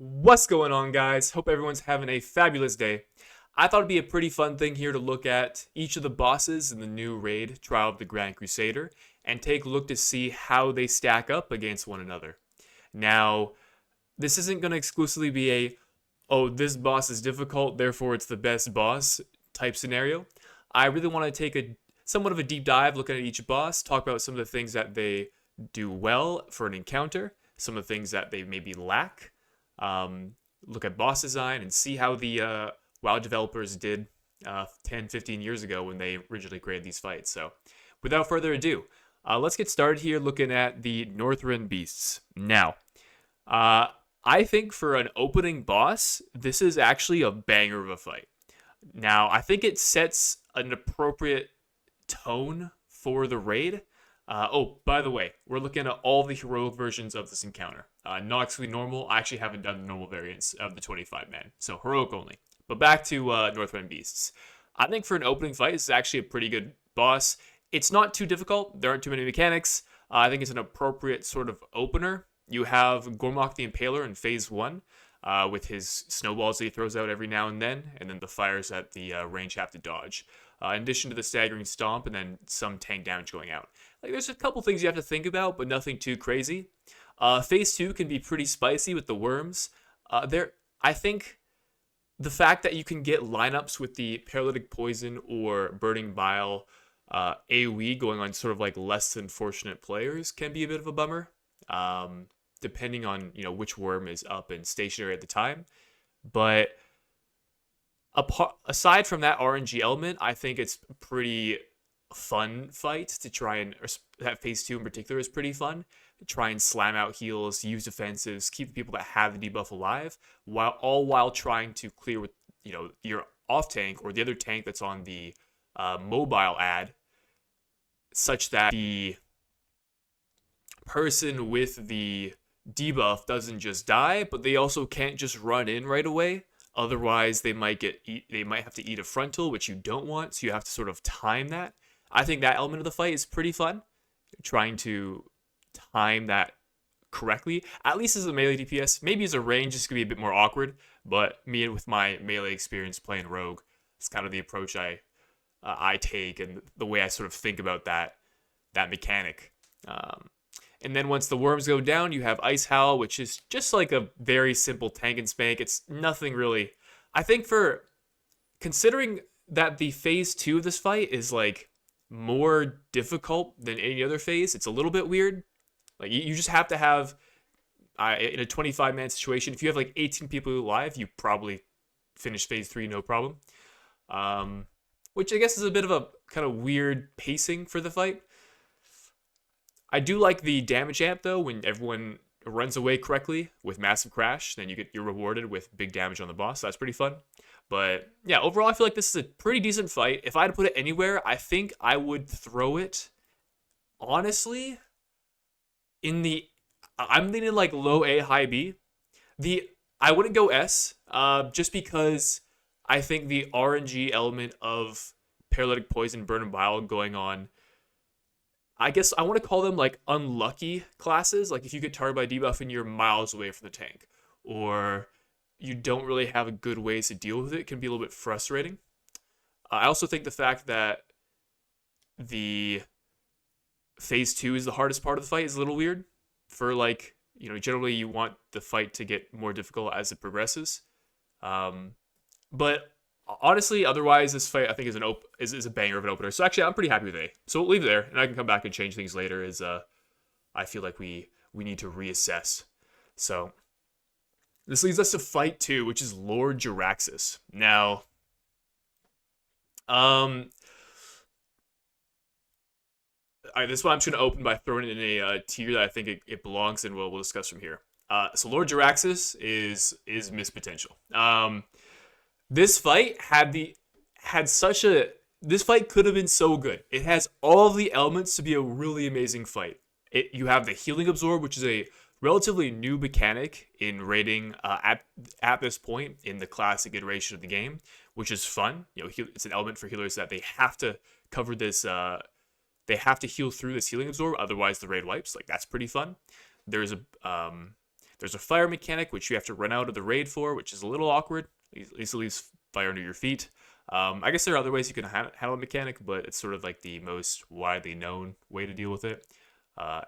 What's going on, guys? Hope everyone's having a fabulous day. I thought it'd be a pretty fun thing here to look at each of the bosses in the new raid, Trial of the Grand Crusader, and take a look to see how they stack up against one another. Now, this isn't going to exclusively be oh, this boss is difficult, therefore it's the best boss type scenario. I really want to take a somewhat of a deep dive looking at each boss, talk about some of the things that they do well for an encounter, some of the things that they maybe lack, um, look at boss design and see how the WoW developers did 10, 15 years ago when they originally created these fights. So, without further ado, let's get started here looking at the Northrend Beasts. Now, uh, I think for an opening boss, this is actually a banger of a fight. Now, I think it sets an appropriate tone for the raid. Oh, by the way, we're looking at all the heroic versions of this encounter. Not actually normal. I actually haven't done the normal variants of the 25 man, so heroic only. But back to Northrend Beasts. I think for an opening fight, this is actually a pretty good boss. It's not too difficult. There aren't too many mechanics. I think it's an appropriate sort of opener. You have Gormok the Impaler in Phase 1 with his snowballs that he throws out every now and then the fires that the range have to dodge. In addition to the staggering stomp and then some tank damage going out. Like, there's a couple things you have to think about, but nothing too crazy. Phase 2 can be pretty spicy with the worms. I think the fact that you can get lineups with the Paralytic Poison or Burning Bile AoE going on sort of like less than fortunate players can be a bit of a bummer, depending on which worm is up and stationary at the time. But aside from that RNG element, I think it's a pretty fun fight to try and, or that phase 2 in particular is pretty fun. To try and slam out heals, use defensives, keep the people that have the debuff alive, while trying to clear with your off tank or the other tank that's on the mobile ad, such that the person with the debuff doesn't just die, but they also can't just run in right away. Otherwise, they might have to eat a frontal, which you don't want. So you have to sort of time that. I think that element of the fight is pretty fun. Trying to time that correctly, at least as a melee DPS. Maybe as a range, it's gonna be a bit more awkward. But me, with my melee experience playing rogue, it's kind of the approach I take and the way I sort of think about that mechanic. And then once the worms go down, you have Ice Howl, which is just like a very simple tank and spank. It's nothing really. I think for considering that the phase 2 of this fight is like more difficult than any other phase, it's a little bit weird. Like you just have to have in a 25-man situation, if you have like 18 people alive, you probably finish phase 3 no problem. Which I guess is a bit of a kind of weird pacing for the fight. I do like the damage amp though. When everyone runs away correctly with massive crash, then you're rewarded with big damage on the boss. So that's pretty fun. But yeah, overall I feel like this is a pretty decent fight. If I had to put it anywhere, I think I would throw it, honestly, I'm leaning like low A, high B. I wouldn't go S, just because I think the RNG element of Paralytic Poison, Burn and Bile going on, I guess I want to call them like unlucky classes. Like if you get targeted by debuff and you're miles away from the tank, or you don't really have good ways to deal with it, can be a little bit frustrating. I also think the fact that the phase 2 is the hardest part of the fight is a little weird. For like, generally you want the fight to get more difficult as it progresses. But honestly, otherwise, this fight I think is a banger of an opener. So actually, I'm pretty happy with A. So we'll leave it there, and I can come back and change things later. As I feel like we need to reassess. So this leads us to fight 2, which is Lord Jaraxxus. Now, this one I'm just gonna open by throwing it in a tier that I think it belongs in. We'll discuss from here. So Lord Jaraxxus is Miss Potential. This fight this fight could have been so good. It has all of the elements to be a really amazing fight. You have the Healing Absorb, which is a relatively new mechanic in raiding at this point in the classic iteration of the game, which is fun. It's an element for healers that they have to cover this. They have to heal through this Healing Absorb, otherwise the raid wipes. Like, that's pretty fun. There's There's a fire mechanic, which you have to run out of the raid for, which is a little awkward. At least it leaves fire under your feet. I guess there are other ways you can handle a mechanic, but it's sort of like the most widely known way to deal with it.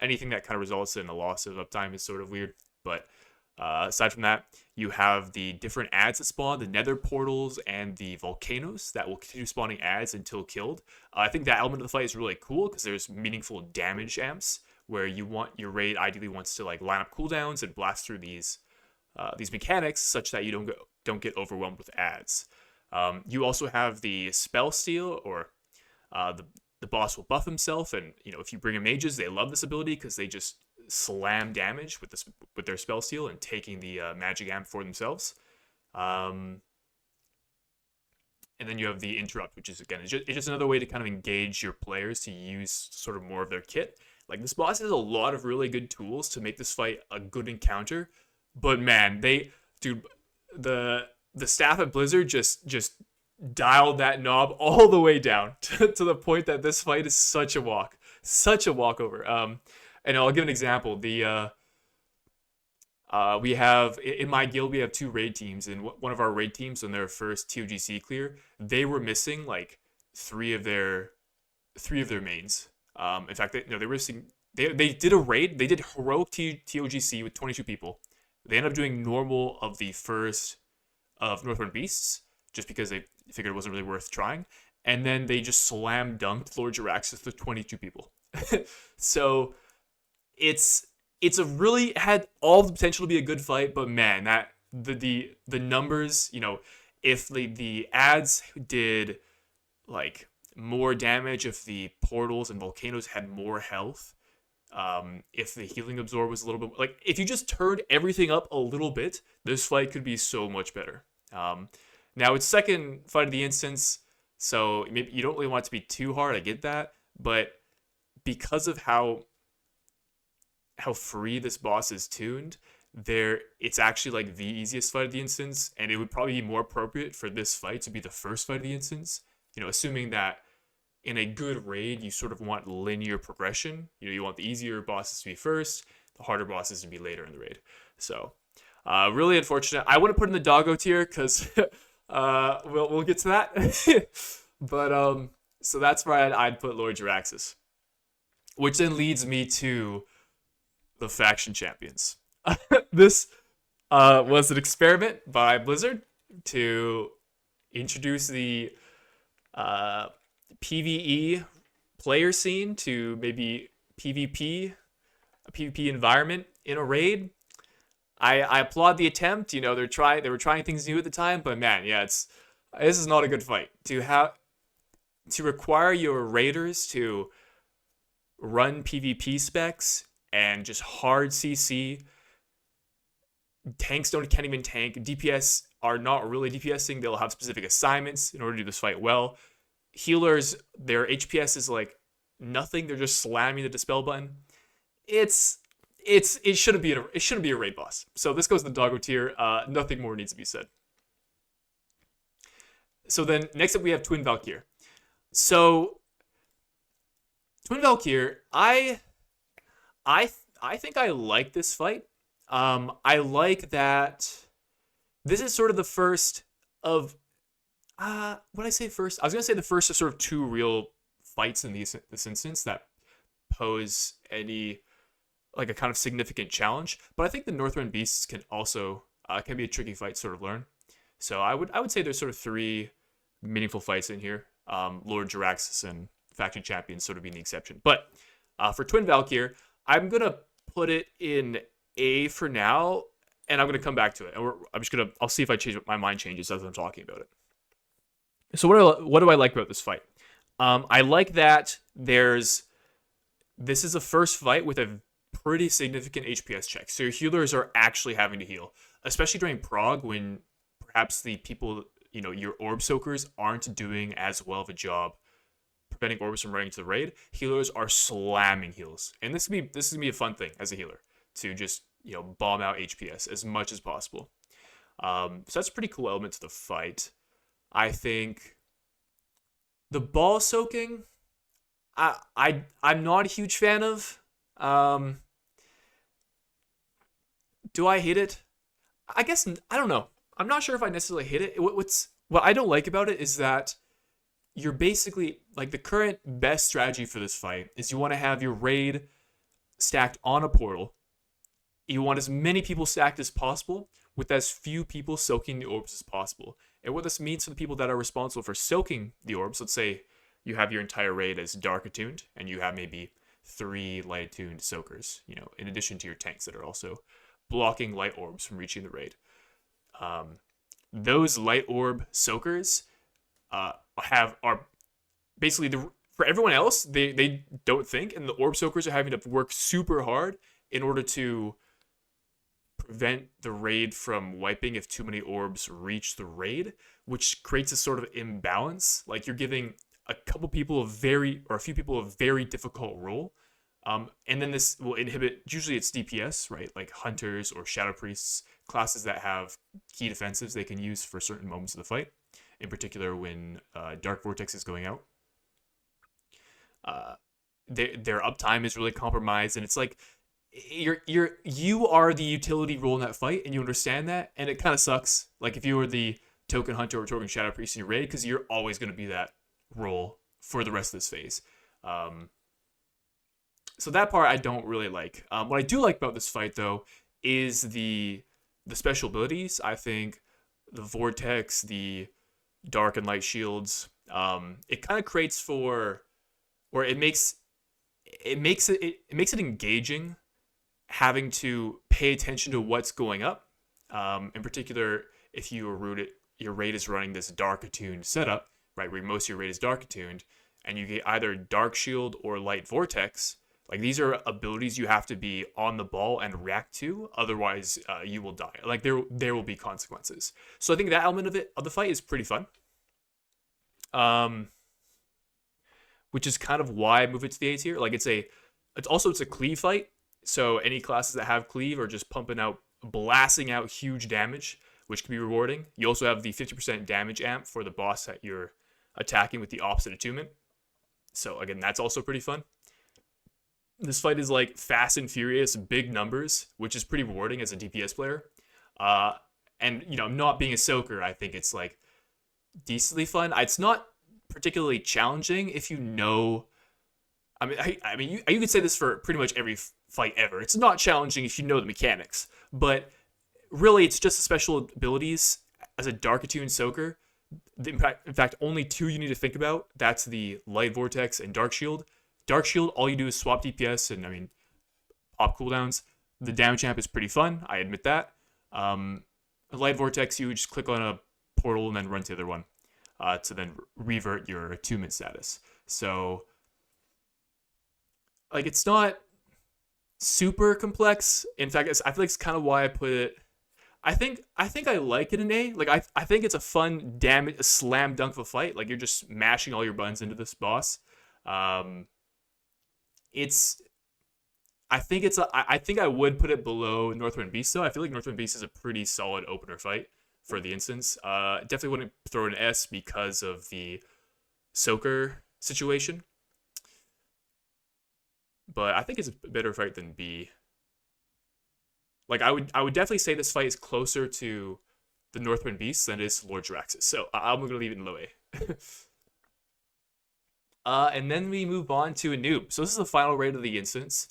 Anything that kind of results in a loss of uptime is sort of weird. But aside from that, you have the different ads that spawn, the nether portals, and the volcanoes that will continue spawning ads until killed. I think that element of the fight is really cool because there's meaningful damage amps where you want your raid ideally wants to like line up cooldowns and blast through these mechanics such that you don't get overwhelmed with ads. You also have the spell steal, or the boss will buff himself, and if you bring in mages, they love this ability because they just slam damage with their spell steal and taking the magic amp for themselves. And then you have the interrupt, which is again it's just another way to kind of engage your players to use sort of more of their kit. Like this boss has a lot of really good tools to make this fight a good encounter, but man, the staff at Blizzard just dialed that knob all the way down to the point that this fight is such a walkover. And I'll give an example. We have in my guild we have 2 raid teams, and one of our raid teams on their first Togc clear, they were missing like 3 of their mains. In fact, they were missing. They did a raid. They did heroic Togc with 22 people. They ended up doing normal of the first of Northern Beasts just because they figured it wasn't really worth trying, and then they just slam dunked Lord Jaraxxus with 22 people. So it's a really had all the potential to be a good fight, but man, that the numbers, if the ads did like more damage, if the portals and volcanoes had more health, if the healing absorb was a little bit like if you just turned everything up a little bit, this fight could be so much better. Now it's second fight of the instance, so maybe you don't really want it to be too hard. I get that, but because of how free this boss is tuned, it's actually like the easiest fight of the instance, and it would probably be more appropriate for this fight to be the first fight of the instance. Assuming that in a good raid you sort of want linear progression. You want the easier bosses to be first, the harder bosses to be later in the raid. So really unfortunate. I wouldn't put in the doggo tier because we'll get to that. But so that's where I'd put Lord Jaraxxus, which then leads me to the faction champions. This was an experiment by Blizzard to introduce the PvE player scene to maybe a PvP environment in a raid. I applaud the attempt. They were trying things new at the time, but man, yeah, this is not a good fight. To require your raiders to run PvP specs and just hard CC. Tanks can't even tank. DPS are not really DPSing. They'll have specific assignments in order to do this fight well. Healers, their HPS is like nothing. They're just slamming the dispel button. It shouldn't be a raid boss. So this goes to the doggo tier. Nothing more needs to be said. So then next up we have Twin Valkyr. So Twin Valkyr, I think I like this fight. I like that this is sort of the first of what I say first? I was gonna say the first of sort of 2 real fights in this instance that pose any like a kind of significant challenge. But I think the Northrend Beasts can also can be a tricky fight to sort of learn. So I would say there's sort of 3 meaningful fights in here. Lord Jaraxxus and Faction Champions sort of being the exception. But for Twin Valkyr, I'm gonna put it in A for now, and I'm gonna come back to it. And I'll see if my mind changes as I'm talking about it. So what do I like about this fight? I like that this is a first fight with a pretty significant HPS check. So your healers are actually having to heal, especially during prog when perhaps the people, your orb soakers aren't doing as well of a job preventing orbs from running to the raid. Healers are slamming heals, and this is gonna be a fun thing as a healer to just bomb out HPS as much as possible. So that's a pretty cool element to the fight. I think the ball soaking, I'm not a huge fan of. Do I hate it? I guess I don't know. I'm not sure if I necessarily hate it. What I don't like about it is that you're basically like the current best strategy for this fight is you want to have your raid stacked on a portal. You want as many people stacked as possible with as few people soaking the orbs as possible. And what this means for the people that are responsible for soaking the orbs, let's say you have your entire raid as dark attuned and you have maybe 3 light attuned soakers, in addition to your tanks that are also blocking light orbs from reaching the raid. Those light orb soakers are basically for everyone else, they don't think, and the orb soakers are having to work super hard in order to prevent the raid from wiping if too many orbs reach the raid, which creates a sort of imbalance. Like you're giving a few people a very difficult role. And then this will inhibit, usually it's DPS, right? Like hunters or shadow priests, classes that have key defensives they can use for certain moments of the fight. In particular, when Dark Vortex is going out, their uptime is really compromised, and it's like you are the utility role in that fight, and you understand that, and it kind of sucks. Like if you were the token hunter or token shadow priest in your raid, because you're always going to be that role for the rest of this phase. So that part I don't really like. What I do like about this fight though is the special abilities. I think the vortex, the dark and light shields, it kind of creates for, or it makes it engaging, having to pay attention to what's going up. In particular, if your raid is running this dark attuned setup, right, where most of your raid is dark attuned, and you get either dark shield or light vortex. Like these are abilities you have to be on the ball and react to, otherwise you will die. Like there will be consequences. So I think that element of the fight is pretty fun. Which is kind of why I move it to the A tier. Like it's a cleave fight. So any classes that have cleave are just blasting out huge damage, which can be rewarding. You also have the 50% damage amp for the boss that you're attacking with the opposite attunement. So again, that's also pretty fun. This fight is like fast and furious, big numbers, which is pretty rewarding as a DPS player. And not being a soaker, I think it's like decently fun. It's not particularly challenging if you know. I mean, you could say this for pretty much every fight ever. It's not challenging if you know the mechanics, but really, it's just the special abilities as a dark attuned soaker. In fact, only 2 you need to think about. That's the light vortex and dark shield. Dark shield, all you do is swap DPS and pop cooldowns. The damage amp is pretty fun, I admit that. Light vortex, you just click on a portal and then run to the other one to then revert your attunement status. So, like, it's not super complex. In fact, I feel like it's kind of why I put it. I think I like it in A. Like I think it's a fun a slam dunk of a fight. Like you're just mashing all your buttons into this boss. I think I would put it below Northwind Beast though. I feel like Northwind Beast is a pretty solid opener fight for the instance. Definitely wouldn't throw an S because of the soaker situation. But I think it's a better fight than B. Like I would definitely say this fight is closer to the Northwind Beast than it is to Lord Jaraxxus. So I'm gonna leave it in low A. And then we move on to a noob. So this is the final raid of the instance.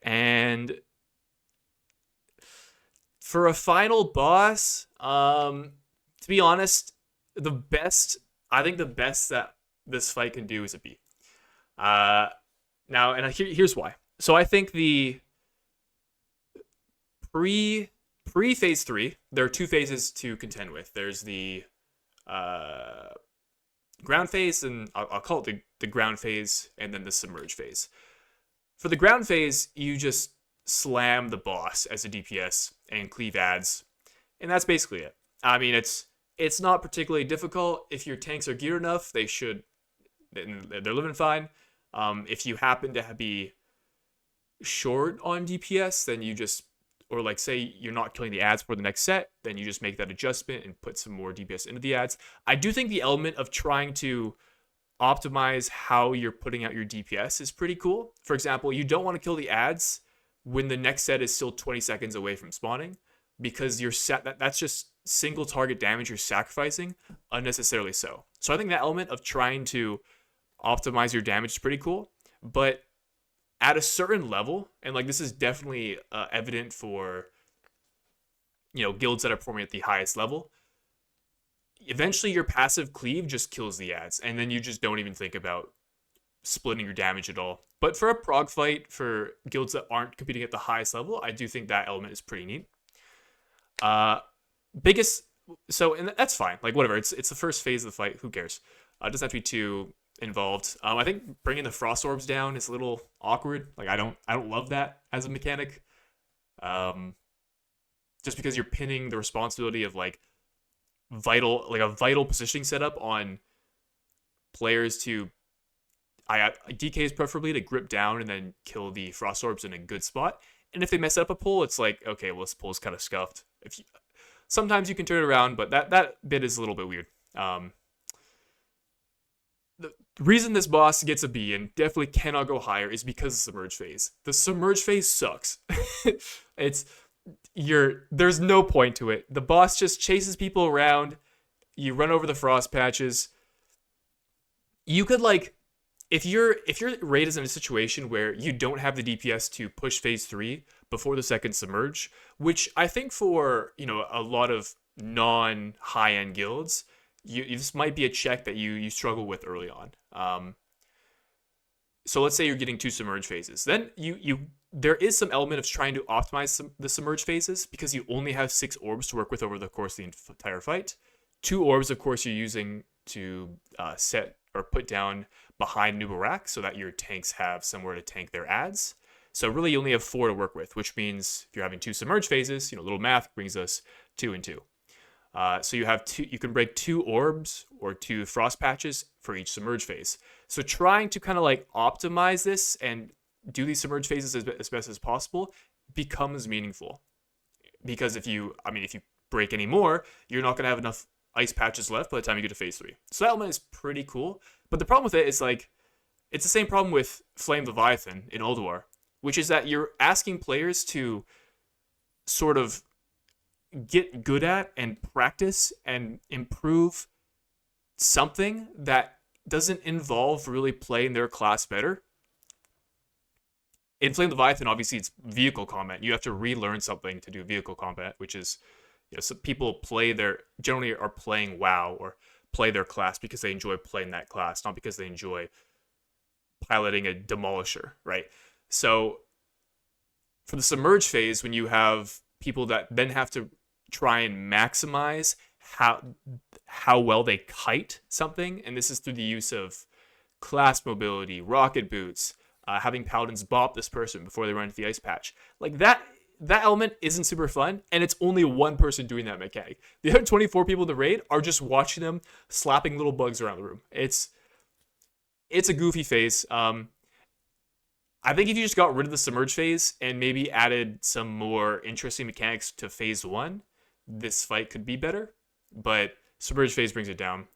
And for a final boss, to be honest, I think the best that this fight can do is a B. Now, and here's why. So I think the pre phase 3, there are 2 phases to contend with. There's the ground phase, and I'll call it the ground phase, and then the submerge phase. For the ground phase, you just slam the boss as a DPS and cleave ads, and that's basically it. I mean, it's not particularly difficult. If your tanks are geared enough, they're living fine. If you happen to be short on DPS, then you just, or like say you're not killing the ads for the next set, then you just make that adjustment and put some more DPS into the ads. I do think the element of trying to optimize how you're putting out your DPS is pretty cool. For example, you don't want to kill the ads when the next set is still 20 seconds away from spawning, because you're that's just single target damage you're sacrificing unnecessarily so. So I think that element of trying to optimize your damage is pretty cool, but at a certain level, and like this is definitely evident for guilds that are performing at the highest level, eventually your passive cleave just kills the ads, and then you just don't even think about splitting your damage at all. But for a prog fight, for guilds that aren't competing at the highest level, I do think that element is pretty neat. And that's fine. Like whatever, it's the first phase of the fight. Who cares? It doesn't have to be too involved. I think bringing the frost orbs down is a little awkward. Like I don't love that as a mechanic. Just because you're pinning the responsibility of like a vital positioning setup on players to DKs preferably to grip down and then kill the frost orbs in a good spot. And if they mess up a pull, it's like, okay, well, this pull is kind of scuffed. Sometimes you can turn it around, but that bit is a little bit weird. The reason this boss gets a B and definitely cannot go higher is because of Submerge phase. The Submerge phase sucks. There's no point to it. The boss just chases people around. You run over the frost patches. You could if your raid is in a situation where you don't have the DPS to push phase 3 before the second Submerge, which I think for a lot of non-high-end guilds, this might be a check that you struggle with early on. So let's say you're getting 2 Submerge phases. Then there is some element of trying to optimize the Submerge phases because you only have 6 orbs to work with over the course of the entire fight. 2 orbs, of course, you're using to set or put down behind Nubarak so that your tanks have somewhere to tank their ads. So really you only have 4 to work with, which means if you're having 2 Submerge phases, little math brings us 2 and 2. So you can break 2 orbs or 2 frost patches for each Submerge phase. So trying to kind of optimize this and do these Submerge phases as best as possible becomes meaningful. Because if you break any more, you're not going to have enough ice patches left by the time you get to phase 3. So that element is pretty cool. But the problem with it is it's the same problem with Flame Leviathan in Ulduar, which is that you're asking players to sort of get good at and practice and improve something that doesn't involve really playing their class better. In Flame Leviathan, obviously, it's vehicle combat. You have to relearn something to do vehicle combat, which is, some people generally are playing WoW or play their class because they enjoy playing that class, not because they enjoy piloting a demolisher, right? So for the Submerge phase, when you have people that then have to try and maximize how well they kite something, and this is through the use of class mobility, rocket boots, having paladins bop this person before they run into the ice patch. That element isn't super fun, and it's only one person doing that mechanic. The other 24 people in the raid are just watching them slapping little bugs around the room. It's a goofy phase. I think if you just got rid of the Submerge phase and maybe added some more interesting mechanics to phase 1, this fight could be better. But Submerge phase brings it down.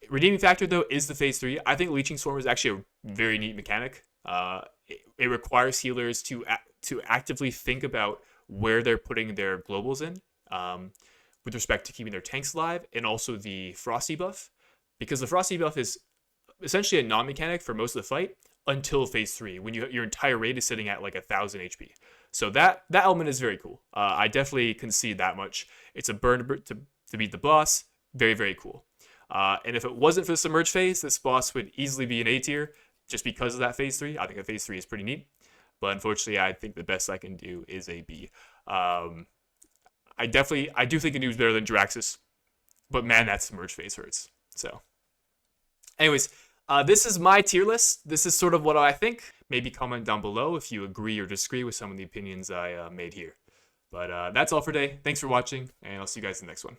Redeeming factor, though, is the phase 3. I think Leeching Swarm is actually a very neat mechanic. It requires healers to actively think about where they're putting their globals in with respect to keeping their tanks alive, and also the Frosty buff, because the Frosty buff is essentially a non-mechanic for most of the fight until phase 3, when your entire raid is sitting at 1,000 HP. So that element is very cool. I definitely concede that much. It's a burn to beat the boss. Very, very cool. And if it wasn't for the Submerge phase, this boss would easily be an A tier just because of that phase 3. I think that phase 3 is pretty neat. But unfortunately, I think the best I can do is a B. I do think it is better than Jiraxxus. But man, that Submerge phase hurts. So, anyways, this is my tier list. This is sort of what I think. Maybe comment down below if you agree or disagree with some of the opinions I made here. But that's all for today. Thanks for watching, and I'll see you guys in the next one.